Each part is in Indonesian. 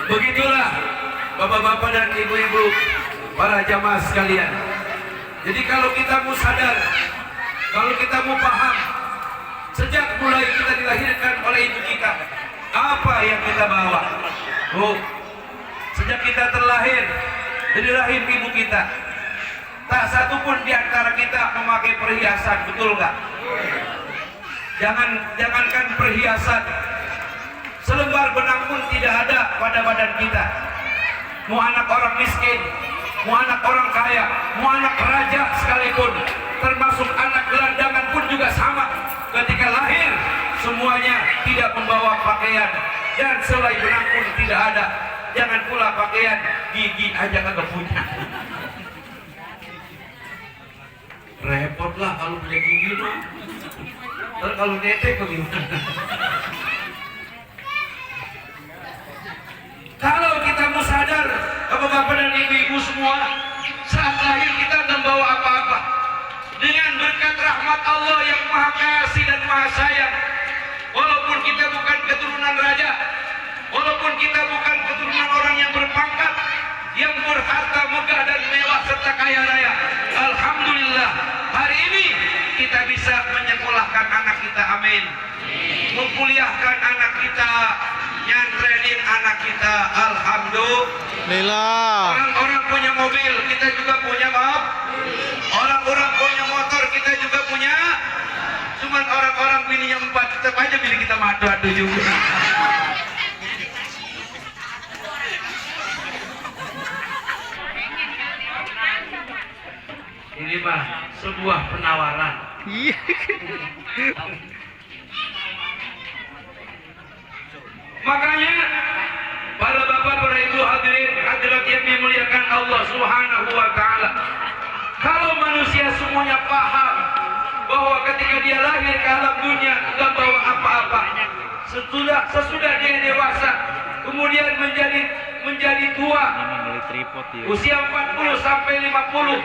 Begitulah bapak-bapak dan ibu-ibu, para jamaah sekalian. Jadi kalau kita mau sadar, kalau kita mau paham, sejak mulai kita dilahirkan oleh ibu kita, apa yang kita bawa? Oh, sejak kita terlahir dari rahim ibu kita, tak satu pun di antara kita memakai perhiasan, betul nggak? Jangankan perhiasan, selembar benang pun tidak ada pada badan kita. Mau anak orang miskin, mau anak orang kaya, mau anak raja sekalipun, termasuk anak gelandangan pun juga sama. Ketika lahir, semuanya tidak membawa pakaian, dan selai benang pun tidak ada. Jangan pula pakaian, gigi aja kagak punya. Repot lah kalau punya gigi mah. Terus kalau netek bagaimana? Kalau kita mau sadar, bapak-bapak dan ibu-ibu semua, saat lahir kita membawa apa-apa. Dengan berkat rahmat Allah yang maha kasih dan maha sayang, walaupun kita bukan keturunan raja, walaupun kita bukan keturunan orang yang berpangkat, yang berharta megah dan mewah serta kaya raya, alhamdulillah hari ini kita bisa menyekolahkan anak kita, amin. Mengkuliahkan anak kita, nyantrenin anak kita, alhamdulillah. Orang-orang punya mobil, kita juga punya, maaf. Orang-orang punya motor, kita juga punya. Cuman orang-orang bininya 4, tetap aja bini kita madu-adu juga. Ini mah sebuah penawaran. Iya. Makanya para bapak, para ibu hadirin hadirat yang dimuliakan Allah Subhanahu wa taala, kalau manusia semuanya paham bahwa ketika dia lahir ke alam dunia enggak bawa apa-apa, sesudah dia dewasa kemudian menjadi tua, usia 40 sampai 50,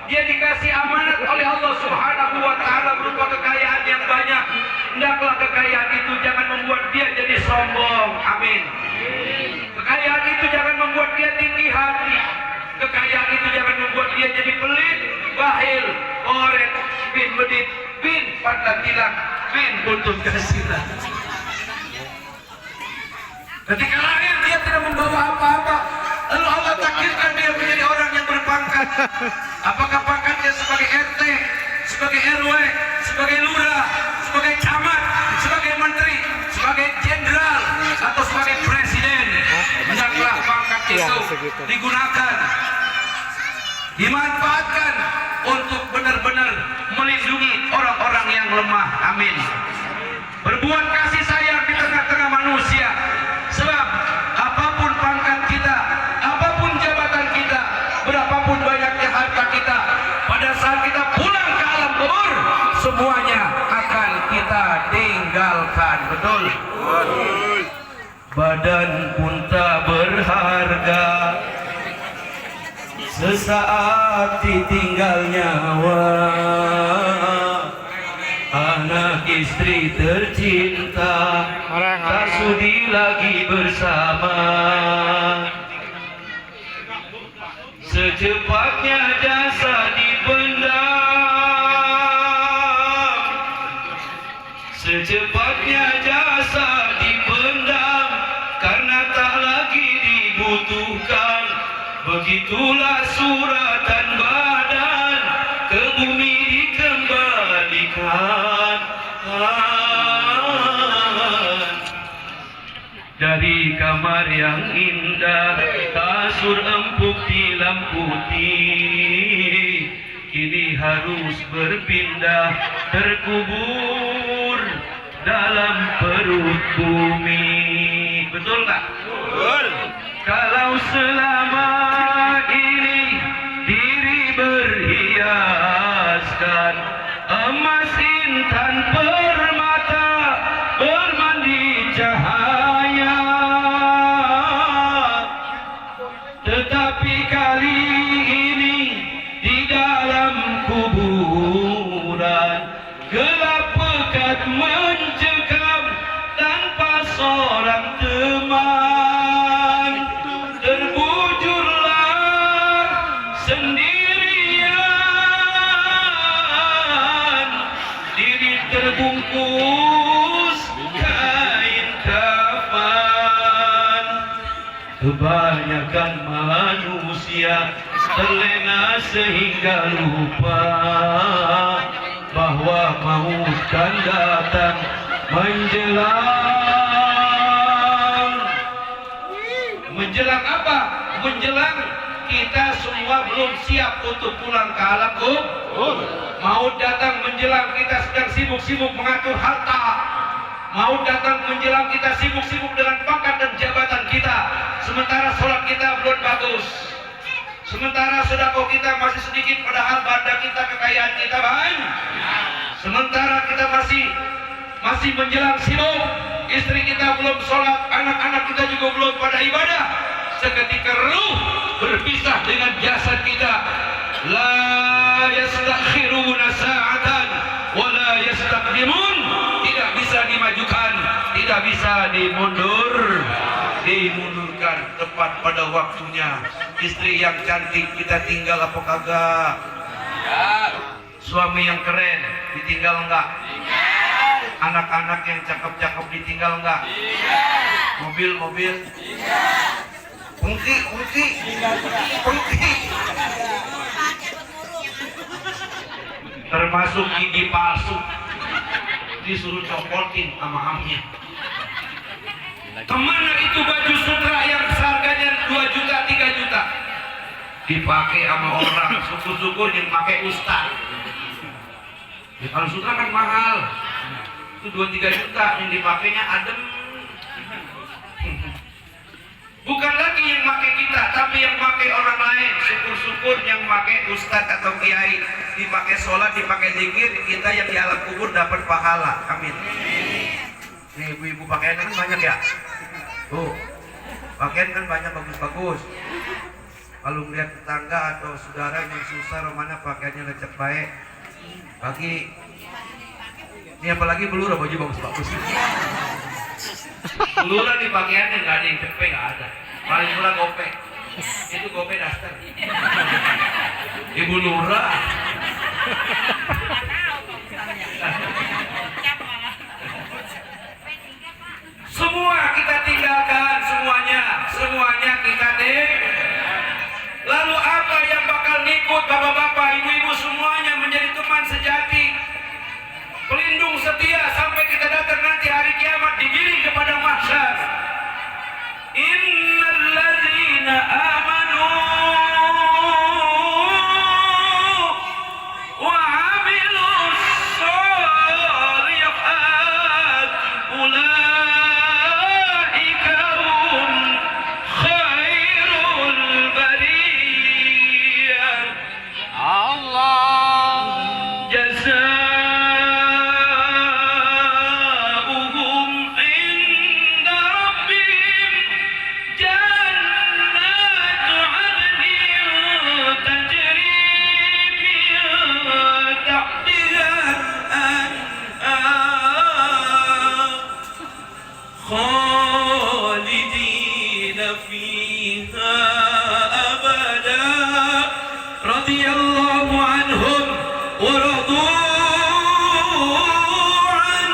dia dikasih amanat oleh Allah Subhanahu wa taala berupa kekayaan yang banyak. Hendaklah kekayaan itu jangan membuat dia jadi sombong, amin. Kekayaan itu jangan membuat dia tinggi hati. Kekayaan itu jangan membuat dia jadi pelit, bahil, oret, bin medit, bin pandang hilang, bin buntut kasiran. Ketika lahir dia tidak membawa apa-apa, lalu Allah takdirkan dia menjadi orang yang berpangkat. Apakah pangkatnya sebagai RT, sebagai RW, sebagai lurah, sebagai camat, sebagai menteri, sebagai jenderal, atau sebagai presiden? Hendaklah pangkat itu digunakan, dimanfaatkan untuk benar-benar melindungi orang-orang yang lemah, amin. Berbuat kasih sayang di tengah-tengah manusia, sebab apapun pangkat kita, apapun jabatan kita, berapapun banyaknya harta kita, pada saat kita pulang ke alam kubur, semuanya akan kita tinggalkan, betul? Badan pun tak berharga, sesaat ditinggal nyawa. Anak istri tercinta tak sudi lagi bersama. Secepatnya jasa dipendam, secepatnya jasa dipendam, karena tak lagi dibutuhkan. Begitulah suratan badan ke bumi dikembalikan. Dari kamar yang indah, kasur empuk dilamputi, kini harus berpindah, terkubur dalam perut bumi. Betul nggak? Betul. Kalau selama ini diri berhiaskan emas intan permata, bermandi cahaya, tetapi kali ini di dalam kuburan gelap pekat mencekam, tak kebanyakan manusia terlena sehingga lupa bahwa maut kan datang menjelang apa? Menjelang kita semua belum siap untuk pulang ke alam kubur. Maut datang menjelang kita sedang sibuk-sibuk mengatur harta. Maut datang menjelang kita sibuk-sibuk dengan pangkat dan jabatan kita, sementara sholat kita belum bagus, sementara sedekah kita masih sedikit, padahal benda kita, kekayaan kita banyak. Sementara kita masih menjelang sibuk, istri kita belum sholat, anak-anak kita juga belum pada ibadah. Seketika ruh berpisah dengan jasad kita. La yastakhiruna sa'atan wa la yastaqdimun. Tidak bisa dimajukan, tidak bisa dimundurkan tepat pada waktunya. Istri yang cantik kita tinggal apa kagak? Suami yang keren ditinggal enggak? Anak-anak yang cakep-cakep ditinggal enggak? Mobil-mobil? Pengki. Termasuk gigi palsu disuruh copotin sama amnya. Kemana itu baju sutra yang harganya 2 juta 3 juta dipakai sama orang, syukur-syukur yang pakai ustaz. Ya, kalau sutra kan mahal, itu 2-3 juta, yang dipakainya adem. Bukan lagi yang pakai kita, tapi yang pakai orang lain. Syukur-syukur yang pakai ustaz atau kiai, dipakai sholat, dipakai zikir, kita yang di alam kubur dapat pahala. Amin. Nih ibu-ibu pakaian kan banyak ya. Tuh, pakaian kan banyak bagus-bagus. Kalau melihat tetangga atau saudara yang susah, romana pakaiannya lecek baik, bagi ini apalagi belura baju bagus-bagus. Belura di pakaiannya nggak ada yang cepet, nggak ada. Paling murah gope, itu gope daster. Ibu Lura. Semua kita tinggalkan, semuanya kita Lalu apa yang bakal ngikut bapak-bapak, ibu-ibu semuanya menjadi teman sejati, pelindung setia sampai kita datang nanti hari kiamat, digiring kepada mahsyar. Innal ladzina amanu wa 'amilus shalihat ulaika hum khairul bariyah. Allah jazaa'uhum 'inda rabbihim jannatu 'adnin tajri min tahtiha al-anhar khalidina fiha abada radiyallahu anhum wa radu an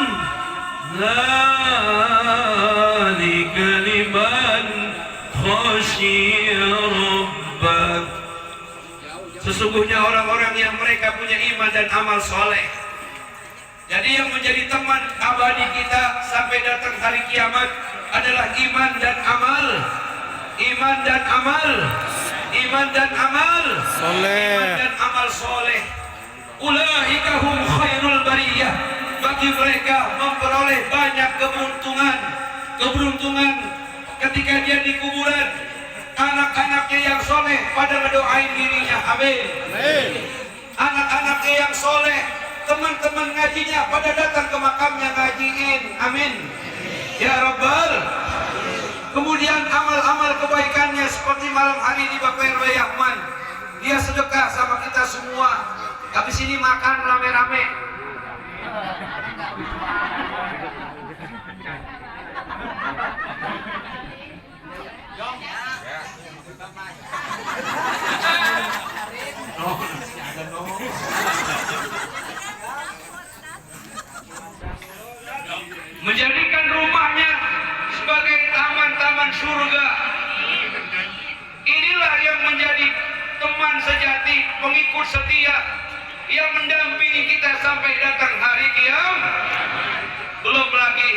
dzalika liman khasyiya rabbah. Sesungguhnya orang-orang yang mereka punya iman dan amal soleh, jadi yang menjadi teman abadi kita sampai datang hari kiamat adalah iman dan amal, iman dan amal, iman dan amal soleh, iman dan amal soleh. Ulaika hum khairul bariyah. Bagi mereka memperoleh banyak keberuntungan ketika dia di kuburan. Anak-anaknya yang soleh pada ngedoain dirinya, amin. Anak-anaknya yang soleh, teman-teman ngajinya pada datang ke makamnya ngajiin, amin ya Rabbal. Kemudian amal-amal kebaikannya seperti malam hari di Bapak RW Yahman, dia sedekah sama kita semua. Habis ini makan rame-rame. Menjadikan rumahnya sebagai taman-taman surga. surga yang mendampingi kita sampai datang hari kiamat. Belum lagi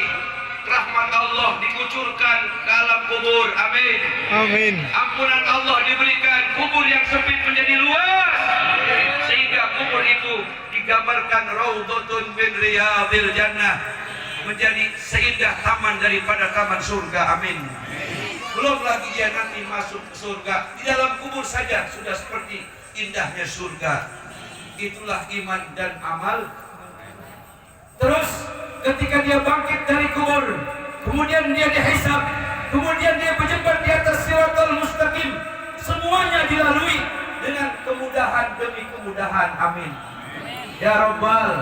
rahmat Allah dikucurkan ke alam kubur. Amin. Amin. Ampunan Allah diberikan, kubur yang sempit menjadi luas, sehingga kubur itu digambarkan raudhatun min riyadil jannah, menjadi seindah taman daripada taman surga. Amin. Belum lagi dia nanti masuk ke surga, di dalam kubur saja sudah seperti indahnya surga. Itulah iman dan amal. Terus ketika dia bangkit dari kubur, kemudian dia dihisab, kemudian dia berjembat di atas siratal mustaqim, semuanya dilalui dengan kemudahan demi kemudahan. Amin. Ya Rabbal.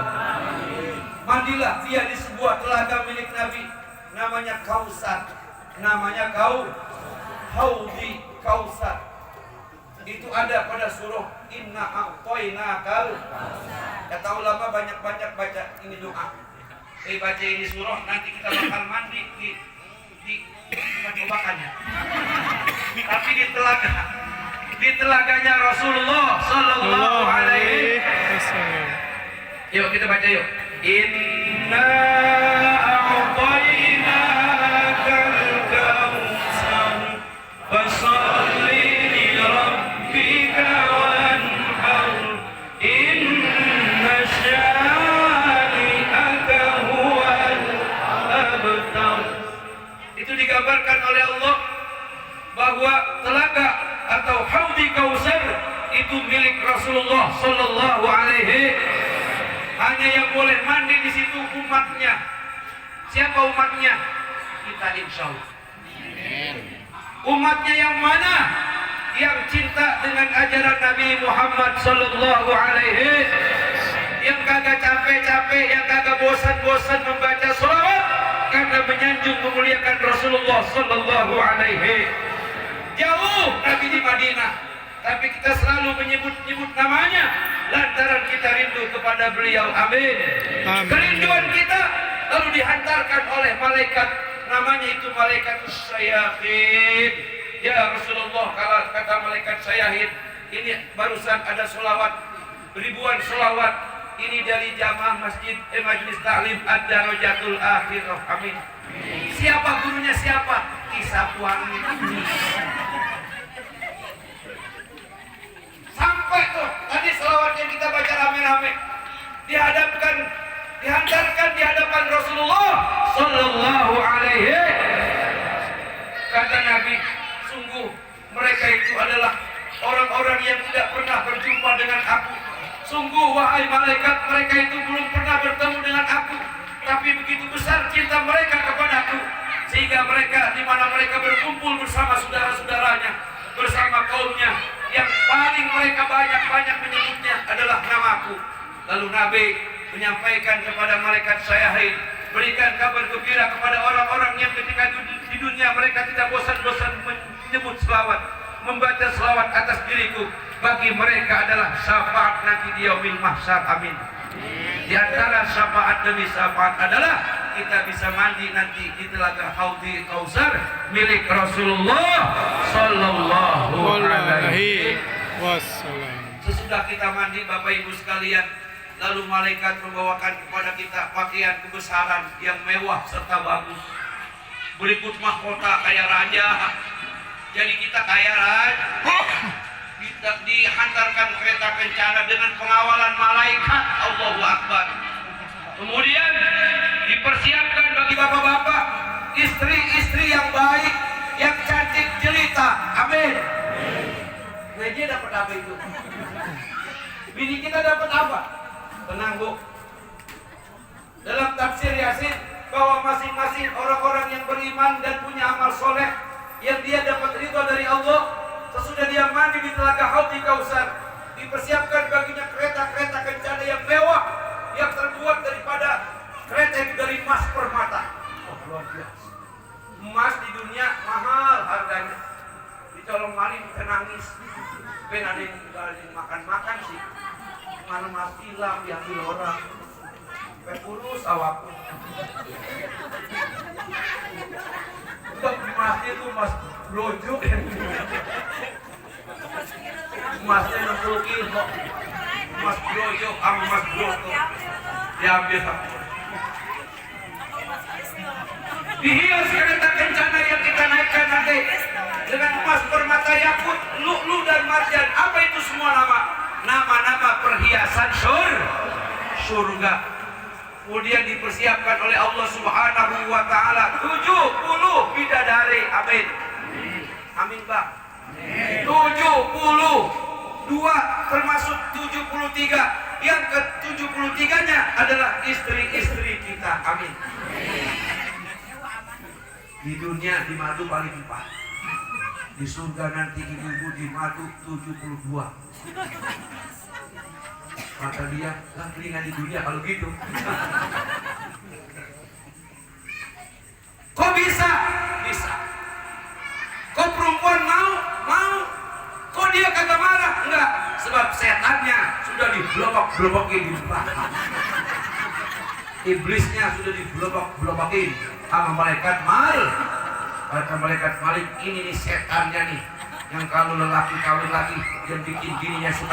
Mandilah dia di sebuah telaga milik Nabi, namanya Kausar, namanya Haudi Kausar. Itu ada pada surah Inna A'tainakal. Kata ulama banyak-banyak baca ini doa. Baca ini surah, nanti kita bakal mandi bukan kobakannya, tapi di telaganya Rasulullah Sallallahu Alaihi Wasallam. Yuk kita baca yuk. Inna a'tainakal kautsar fasalli li rabbika wanhar inna syani'aka huwal abtar. Itu digambarkan oleh Allah bahwa telaga atau Haudi Kausar itu milik Rasulullah Sallallahu Alaihi. Hanya yang boleh mandi di situ umatnya. Siapa umatnya? Kita insya Allah. Umatnya yang mana? Yang cinta dengan ajaran Nabi Muhammad Sallallahu Alaihi, yang kagak capek-capek, yang kagak bosan-bosan membaca sholawat karena menyanjung memuliakan Rasulullah Sallallahu Alaihi. Jauh Nabi di Madinah, tapi kita selalu menyebut-nyebut namanya lantaran kita rindu kepada beliau. Amin. Kerinduan kita lalu dihantarkan oleh malaikat, namanya itu malaikat syahid. Ya Rasulullah, kalau kata malaikat syahid, ini barusan ada solawat, ribuan solawat ini dari jamaah masjid Majlis Ta'lim Ad-Darajatul Akhirah. Amin. Siapa gurunya siapa? Kisapuan ini. Sampai tuh tadi selawat yang kita baca rame-rame dihantarkan di hadapan Rasulullah Sallallahu Alaihi. Kata Nabi, sungguh mereka itu adalah orang-orang yang tidak pernah berjumpa dengan aku. Sungguh wahai malaikat, mereka itu belum pernah bertemu dengan aku, tapi begitu besar cinta mereka kepadaku, sehingga mereka di mana mereka berkumpul bersama saudara-saudaranya, bersama kaumnya, yang paling mereka banyak menyebutnya adalah namaku. Lalu Nabi menyampaikan kepada malaikat syahid, berikan kabar gembira kepada orang-orang yang ketika di dunia mereka tidak bosan-bosan menyebut selawat, membaca selawat atas diriku. Bagi mereka adalah syafaat nanti di yaumil mahsyar. Amin. Di antara syafaat demi syafaat adalah kita bisa mandi nanti di telaga Haudi Kausar milik Rasulullah Sallallahu Alaihi Wasallam. Sesudah kita mandi, Bapak Ibu sekalian, lalu malaikat membawakan kepada kita pakaian kebesaran yang mewah serta bagus, berikut mahkota kayak raja. Jadi kita kayak raja. Dihantarkan kereta kencana dengan pengawalan malaikat. Allahu Akbar. Kemudian dipersiapkan bagi bapak-bapak, istri-istri yang baik, yang cantik jelita. Amin. Gereja dapat apa itu? Bini kita dapat apa? Tenang Bu. Dalam tafsir Yasin bahwa masing-masing orang-orang yang beriman dan punya amal soleh yang dia dapat ridho dari Allah, sesudah dia mandi di telaga Haudi Kausar, dipersiapkan baginya kereta-kereta kencana yang mewah, yang terbuat daripada kereta itu dari emas permata. Oh, luar biasa. Emas di dunia mahal harganya. Dicolong maling bisa nangis. Ben ada yang makan-makan sih. Mana emas hilang diambil orang. Kurus awakku. Untuk emas itu emas blojuk. Emasnya 60 kilo. Mas Brojo sama Mas Broto diambil sama dihias kereta kencana yang kita naikkan nanti dengan emas permata yakut, lu'lu dan marjan. Apa itu semua nama? Nama-nama perhiasan surga. Kemudian dipersiapkan oleh Allah Subhanahu wa taala 70 bidadari. Amin. Amin, Pak. 72 termasuk 73. Yang ke-73-nya adalah istri-istri kita. Amin. Di dunia di madu paling 4. Di surga nanti ibu di madu 72. Kata dia, lah telinga di dunia kalau gitu. Kok bisa? Bisa. Kok perempuan mau? Kok dia kagak marah? Enggak. Sebab setannya sudah diblobok-blobokin di belakang. Iblisnya sudah diblobok-blobokin sama malaikat Malik. Ini nih setannya nih, yang kalau lelaki kawin lagi yang bikin dirinya suka